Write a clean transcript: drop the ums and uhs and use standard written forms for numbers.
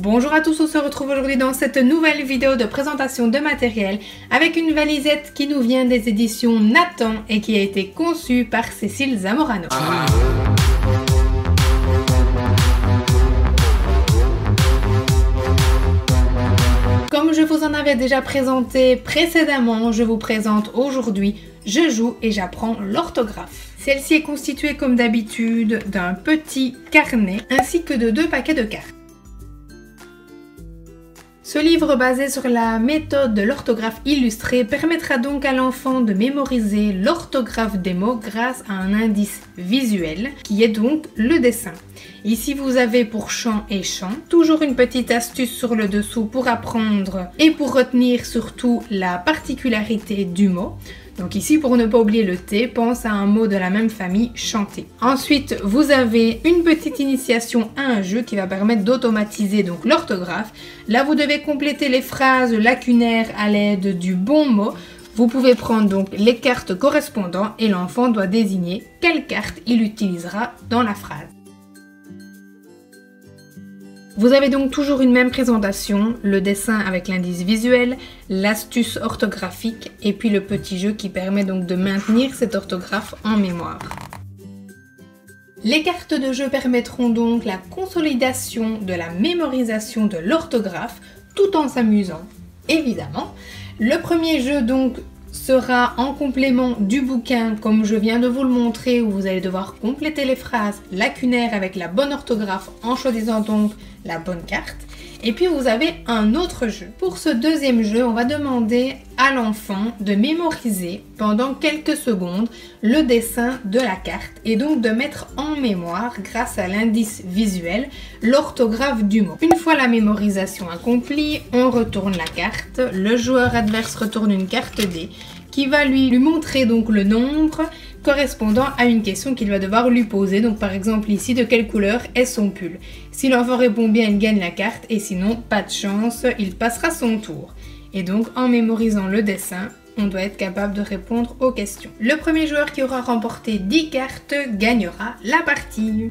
Bonjour à tous, on se retrouve aujourd'hui dans cette nouvelle vidéo de présentation de matériel avec une valisette qui nous vient des éditions Nathan et qui a été conçue par Cécile Zamorano. Comme je vous en avais déjà présenté précédemment, je vous présente aujourd'hui Je joue et j'apprends l'orthographe. Celle-ci est constituée comme d'habitude d'un petit carnet ainsi que de 2 paquets de cartes. Ce livre basé sur la méthode de l'orthographe illustrée permettra donc à l'enfant de mémoriser l'orthographe des mots grâce à un indice visuel qui est donc le dessin. Ici vous avez pour chant et chant, toujours une petite astuce sur le dessous pour apprendre et pour retenir surtout la particularité du mot. Donc ici, pour ne pas oublier le T, pense à un mot de la même famille, chanter. Ensuite, vous avez une petite initiation à un jeu qui va permettre d'automatiser donc l'orthographe. Là, vous devez compléter les phrases lacunaires à l'aide du bon mot. Vous pouvez prendre donc les cartes correspondantes et l'enfant doit désigner quelle carte il utilisera dans la phrase. Vous avez donc toujours une même présentation, le dessin avec l'indice visuel, l'astuce orthographique et puis le petit jeu qui permet donc de maintenir cette orthographe en mémoire. Les cartes de jeu permettront donc la consolidation de la mémorisation de l'orthographe tout en s'amusant, évidemment. Le premier jeu donc sera en complément du bouquin comme je viens de vous le montrer où vous allez devoir compléter les phrases lacunaires avec la bonne orthographe en choisissant donc la bonne carte. Et puis vous avez un autre jeu. Pour ce deuxième jeu, on va demander à l'enfant de mémoriser pendant quelques secondes le dessin de la carte et donc de mettre en mémoire grâce à l'indice visuel l'orthographe du mot. Une fois la mémorisation accomplie, on retourne la carte, le joueur adverse retourne une carte D qui va lui montrer donc le nombre correspondant à une question qu'il va devoir lui poser. Donc par exemple ici, de quelle couleur est son pull? Si l'enfant répond bien, il gagne la carte et sinon, pas de chance, il passera son tour. Et donc en mémorisant le dessin, on doit être capable de répondre aux questions. Le premier joueur qui aura remporté 10 cartes gagnera la partie.